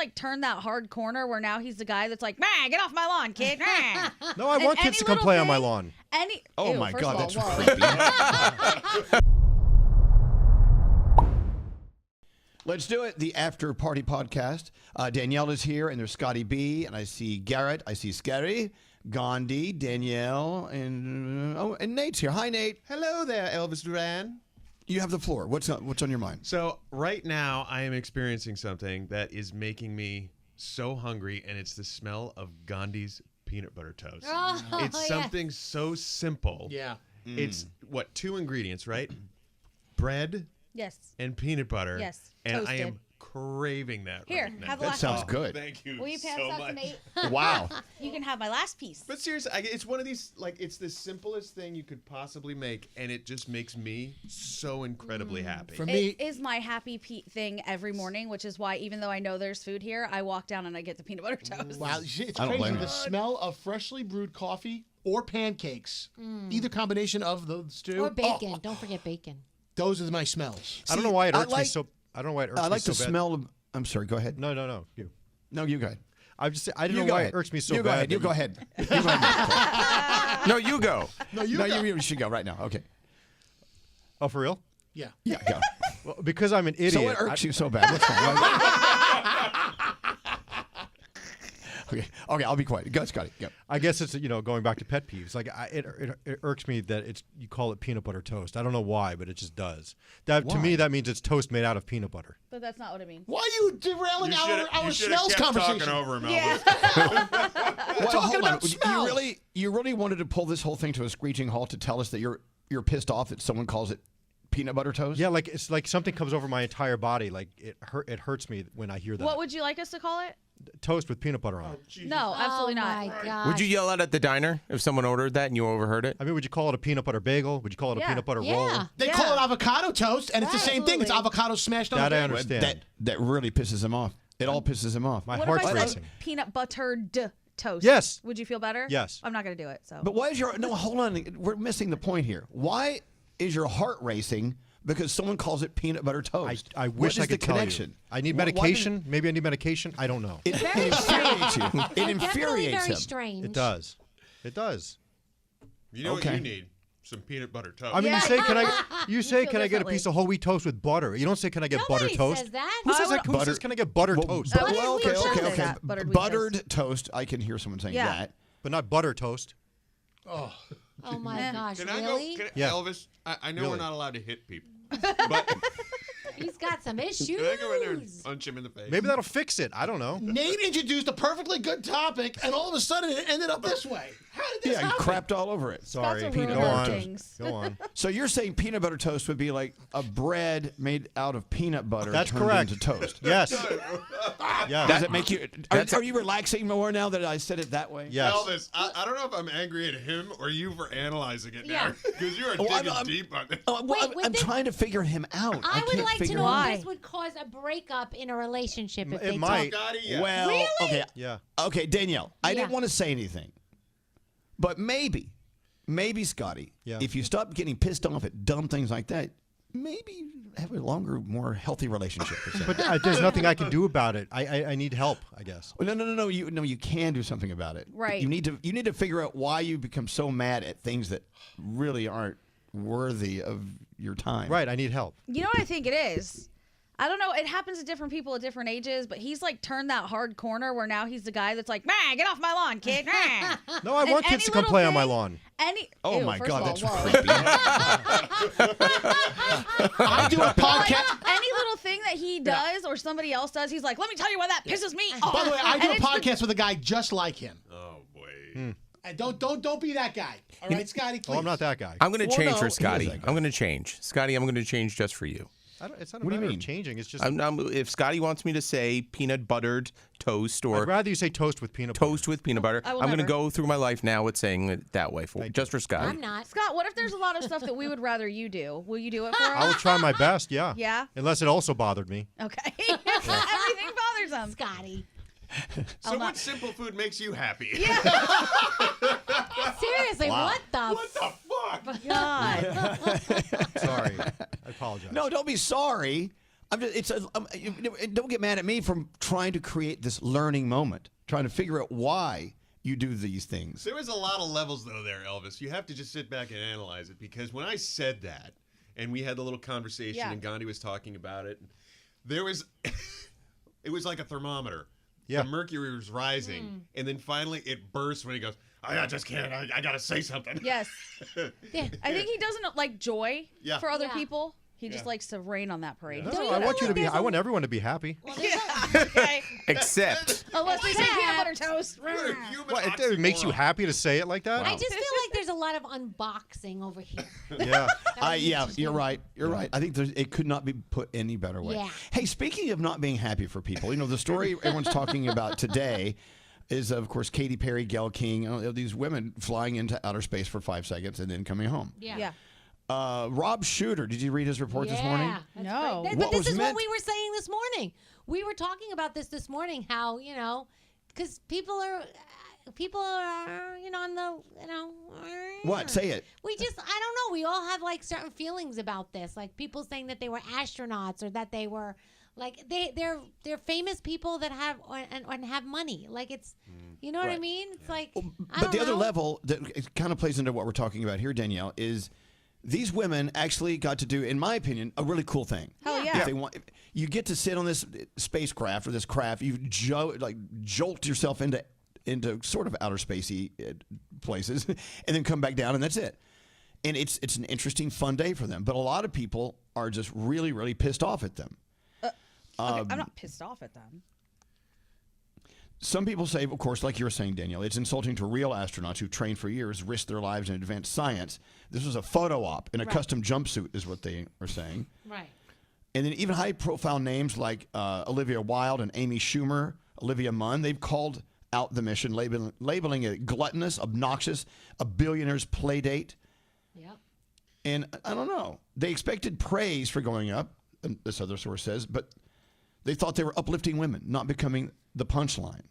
like turned that hard corner where now he's the guy that's like, man, get off my lawn, kid. No, I want kids to come play on my lawn. Oh my God, that's creepy. Let's do it. The After Party Podcast. Danielle is here, and there's Scotty B, and I see Garrett. I see Scary, Gandhi, Danielle, and Nate's here. Hi, Nate. Hello there, Elvis Duran. You have the floor. What's on your mind? So right now, I am experiencing something that is making me so hungry, and it's the smell of Gandhi's peanut butter toast. Oh, it's something so simple. Yeah. It's, 2 ingredients, right? Bread Yes. and peanut butter. Yes. And Toasted. I am craving that Here, right now. have the That last sounds piece. good. Thank you Will you pass so that much. to Nate? Wow. You can have my last piece. But seriously, it's one of these, it's the simplest thing you could possibly make, and it just makes me so incredibly happy. For me, It is my happy thing every morning, which is why even though I know there's food here, I walk down and I get the peanut butter toast. wow, it's I don't crazy. blame The you. smell of freshly brewed coffee or pancakes, either combination of those two. Or bacon. Oh, Don't forget bacon. those are my smells. I don't know why it I irks me like- so. I don't know why it irks I me like so the bad. smell of. I'm sorry. Go ahead. No. You. No, you go ahead. I I don't You know go why ahead. it irks me so you bad. You that go ahead. You go ahead. No, you go. No, you No, go. you should go right now. Okay. Oh, for real? Yeah. Yeah, go. Well, because I'm an idiot. So what irks you so bad? What's wrong? Okay, I'll be quiet. Go, Scotty. Go. I guess it's going back to pet peeves. Like it irks me that you call it peanut butter toast. I don't know why, but it just does. That to me that means it's toast made out of peanut butter. But that's not what it means. Why are you derailing our smells kept conversation? talking over him, Elvis. Yeah. Well, talking hold on. about smells. You really wanted to pull this whole thing to a screeching halt to tell us that you're pissed off that someone calls it peanut butter toast? Yeah, like it's like something comes over my entire body. Like it hurts me when I hear that. What would you like us to call it? Toast with peanut butter on it. No, absolutely oh not. my God. Would you yell out at the diner if someone ordered that and you overheard it? I mean, would you call it a peanut butter bagel? Would you call it a Yeah. peanut butter Yeah. roll? They Yeah. call it avocado toast, and it's the same thing. It's Absolutely. avocado smashed on That the I bread. understand. That really pisses him off. It all pisses him off. My What heart's if I said racing. peanut buttered toast? Yes. Would you feel better? Yes. I'm not going to do it. So. But why is no? Hold on. We're missing the point here. Why is your heart racing because someone calls it peanut butter toast? I wish what I is could the tell connection? you. I need Why does- medication. Maybe I need medication. I don't know. It infuriates you. It Definitely infuriates very him. strange. It does. It does. You know Okay. what you need? Some peanut butter toast. I mean, Yeah. you say, can I feel get a differently. piece of whole wheat toast with butter? You don't say, can I get Nobody butter toast? says that. Who says that? Who Butter- says, can I get butter Well, toast? Buttered well, wheat okay, toast. okay, Say okay. that. Buttered wheat Buttered toast. I can hear someone saying Yeah. that. But not butter toast. Oh, Oh my gosh, Can I really? go? Yeah. Elvis, I know Really. we're not allowed to hit people, but He's got some issues. can I go in there and punch him in the face? Maybe that'll fix it. I don't know. Nate introduced a perfectly good topic, and all of a sudden it ended up this way. How did this Yeah, he happen? crapped all over it. Sorry. Scott's a Peanut ruiner butter of toast. things. Go on. So you're saying peanut butter toast would be like a bread made out of peanut butter That's turned correct. into toast. Yes. Yes. Does it make you? Are you relaxing more now that I said it that way? Yes. Elvis, I don't know if I'm angry at him or you for analyzing it Yeah. now, because you are Oh, digging I'm- deep on it. Well, Wait, I'm with trying to figure him out. I would can't like to figure know him Why? if this would cause a breakup in a relationship if It they might. talk. Scotty, out. yeah. Well, Really? okay, Yeah. okay, Danielle. I didn't Yeah. want to say anything, but maybe, Scotty, Yeah. if you stop getting pissed off at dumb things like that, maybe have a longer, more healthy relationship. Or something. But there's nothing I can do about it. I need help, I guess. Well, no. You can do something about it. Right. You need to figure out why you become so mad at things that really aren't worthy of your time. Right. I need help. You know what I think it is? I don't know. It happens to different people at different ages, but he's like turned that hard corner where now he's the guy that's like, man, get off my lawn, kid. Man. No, I want kids to come play on my lawn. Oh Ew, my first God, of all, that's whoa. creepy. I do a Like, podcast. any little thing that he does or somebody else does, he's like, let me tell you why that pisses me off. By the way, I do And a it's the- podcast with a guy just like him. Oh boy. And don't be that guy. All right, Scotty, please. Oh, I'm not that guy. I'm going to Well, change no, for he is Scotty. that guy. I'm going to change. Scotty, I'm going to change just for you. It's not a What do you matter mean? of changing. It's just If Scotty wants me to say peanut buttered toast or I'd rather you say toast with peanut toast with peanut butter, I will I'm going to never. go through my life now with saying it that way, just for Scotty. I'm not. Scott, what if there's a lot of stuff that we would rather you do? Will you do it for I will us? try my best, yeah. Yeah? Unless it also bothered me. Okay. Everything bothers him. Scotty. So what simple food makes you happy? Seriously, what the? What the fuck? God. Sorry. I apologize. No, don't be sorry. Don't get mad at me for trying to create this learning moment, trying to figure out why you do these things. There was a lot of levels, though, there, Elvis. You have to just sit back and analyze it, because when I said that, and we had the little conversation, and Gandhi was talking about it, there was, it was like a thermometer. Yeah. The mercury was rising, and then finally it burst when he goes, I just can't, I got to say something. Yes. I think he doesn't like joy for other Yeah. people. He just likes to rain on that parade. No, I want you to be. I want everyone to be happy. Well, Okay. Except Unless they say peanut butter toast. What a human What, it makes you oxymoron. happy to say it like that? I just feel like there's a lot of unboxing over here. Yeah. You're right. You're right. I think it could not be put any better way. Yeah. Hey, speaking of not being happy for people, the story everyone's talking about today is, of course, Katy Perry, Gayle King, these women flying into outer space for 5 seconds and then coming home. Yeah. Rob Shooter, did you read his report this morning? That's No. great. What But was this is meant- what we were saying this morning. We were talking about this morning, how, because people are, on the, What? Say it. We just, I don't know. We all have like certain feelings about this. Like people saying that they were astronauts or that they were like, they're famous people that have, and have money. Like it's, you know what I mean? It's like, I But don't the other know. level that it kind of plays into what we're talking about here, Danielle, is these women actually got to do, in my opinion, a really cool thing. Hell yeah. If they want, you get to sit on this spacecraft or this craft, you jolt yourself into sort of outer spacey places, and then come back down, and that's it. And it's an interesting, fun day for them. But a lot of people are just really, really pissed off at them. Okay, I'm not pissed off at them. Some people say, of course, like you were saying, Danielle, it's insulting to real astronauts who trained for years, risked their lives in advanced science. This was a photo op in a custom jumpsuit, is what they are saying. Right. And then even high-profile names like Olivia Wilde and Amy Schumer, Olivia Munn, they've called out the mission, labeling it gluttonous, obnoxious, a billionaire's play date. Yep. And I don't know. They expected praise for going up, and this other source says, but they thought they were uplifting women, not becoming the punchline.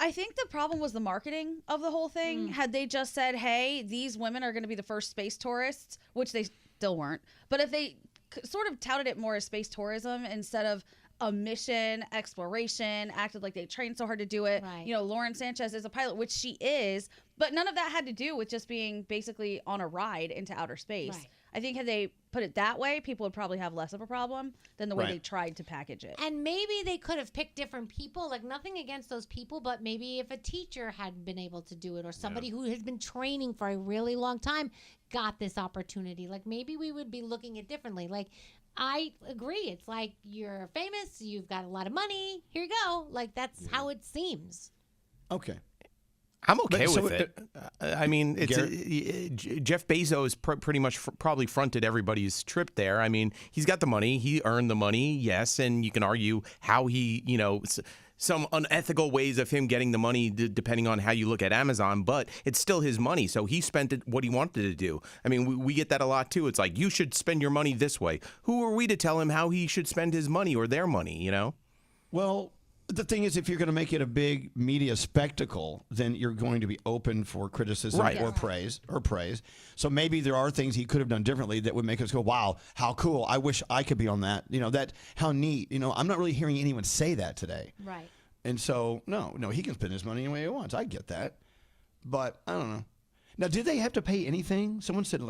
I think the problem was the marketing of the whole thing. Had they just said, hey, these women are going to be the first space tourists, which they still weren't. But if they sort of touted it more as space tourism instead of a mission, exploration, acted like they trained so hard to do it. Right. Lauren Sanchez is a pilot, which she is, but none of that had to do with just being basically on a ride into outer space. Right. I think had they put it that way, people would probably have less of a problem than the way Right. they tried to package it. And maybe they could have picked different people, like nothing against those people, but maybe if a teacher had been able to do it or somebody who has been training for a really long time got this opportunity, like maybe we would be looking at differently. Like, I agree. It's like you're famous, you've got a lot of money, here you go. Like, that's how it seems. Okay. I'm okay But so with it. I mean, Jeff Bezos pretty much probably fronted everybody's trip there. I mean, he's got the money. He earned the money, yes. And you can argue how he, some unethical ways of him getting the money, depending on how you look at Amazon. But it's still his money. So he spent it what he wanted to do. I mean, we get that a lot, too. It's like, you should spend your money this way. Who are we to tell him how he should spend his money or their money, Well, the thing is, if you're going to make it a big media spectacle, then you're going to be open for criticism Right. or praise. So maybe there are things he could have done differently that would make us go, wow, how cool. I wish I could be on that. How neat. I'm not really hearing anyone say that today. Right. And so, no, he can spend his money any way he wants. I get that. But I don't know. Now, did they have to pay anything? Someone said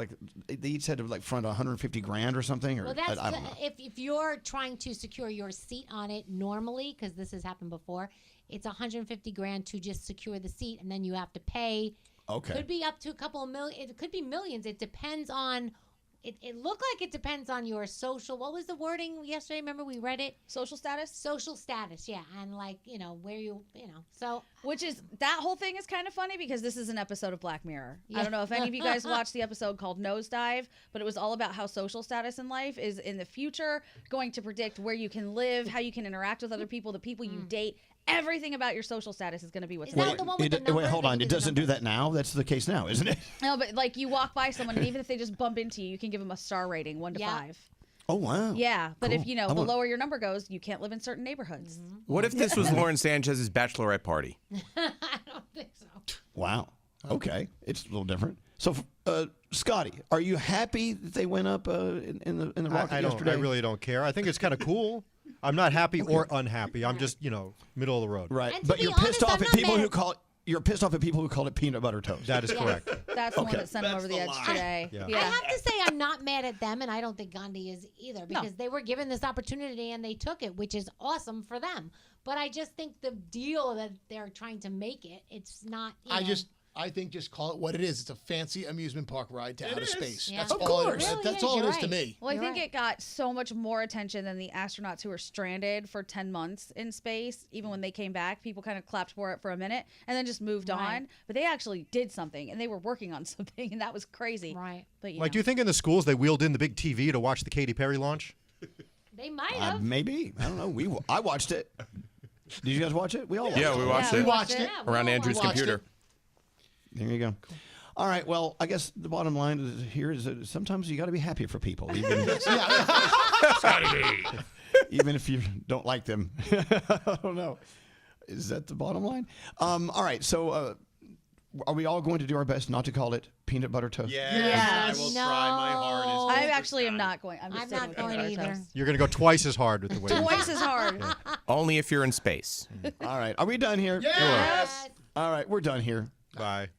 they each had to front $150,000 or something, or Well, that's I don't know. if you're trying to secure your seat on it normally, because this has happened before, it's $150,000 to just secure the seat, and then you have to pay. Okay. Could be up to a couple of million. It could be millions. It depends on. It looked like it depends on your social. What was the wording yesterday? Remember we read it. Social status? Social status, yeah, and where so. Which is, that whole thing is kind of funny because this is an episode of Black Mirror. Yeah. I don't know if any of you guys watched the episode called Nosedive, but it was all about how social status in life is in the future going to predict where you can live, how you can interact with other people, the people you date. Everything about your social status is going to be what's Is that the one with the numbers? Wait, hold on. Maybe It the doesn't do numbers? that now? That's the case now, isn't it? No, but like you walk by someone, and even if they just bump into you, you can give them a star rating, 1 to Yeah. 5. Oh, wow. Yeah, but Cool. if the lower your number goes, you can't live in certain neighborhoods. What if this was Lauren Sanchez's bachelorette party? I don't think so. Wow. Okay. It's a little different. So, Scotty, are you happy that they went up in the rocket I yesterday? really don't care. I think it's kind of cool. I'm not happy or unhappy. I'm just, middle of the road. Right. And to But be you're honest, pissed off I'm at not people mad who at- call it. You're pissed off at people who call it peanut butter toast. That is correct. That's the one Okay. that sent him That's over the the edge lie. today. Yeah. Yeah. I have to say I'm not mad at them, and I don't think Gandhi is either, because they were given this opportunity and they took it, which is awesome for them. But I just think the deal that they're trying to make it, it's not. I think just call it what it is. It's a fancy amusement park ride to outer is. space. Yeah. That's Of all course. it is. Really That's is, all it you're is to right. me. Well, I You're think right. it got so much more attention than the astronauts who were stranded for 10 months in space. Even when they came back, people kind of clapped for it for a minute and then just moved Right. on. But they actually did something, and they were working on something, and that was crazy. Right. But Like, do you think in the schools they wheeled in the big TV to watch the Katy Perry launch? They might have. Maybe. I don't know. I watched it. Did you guys watch it? We all watched Yeah, it. we watched Yeah, it. we watched it. Yeah, we around all Andrew's watched it. computer. There you go. All right. Well, I guess the bottom line is that sometimes you got to be happy for people, even even if you don't like them. I don't know. Is that the bottom line? All right. So, are we all going to do our best not to call it peanut butter toast? Yes, I will try my hardest. I actually am not going. I'm I'm sticking not with going peanut butter either. toast. You're going to go twice as hard with the way. Twice as hard. Only if you're in space. All right. Are we done here? Yes. All right. We're done here. Bye.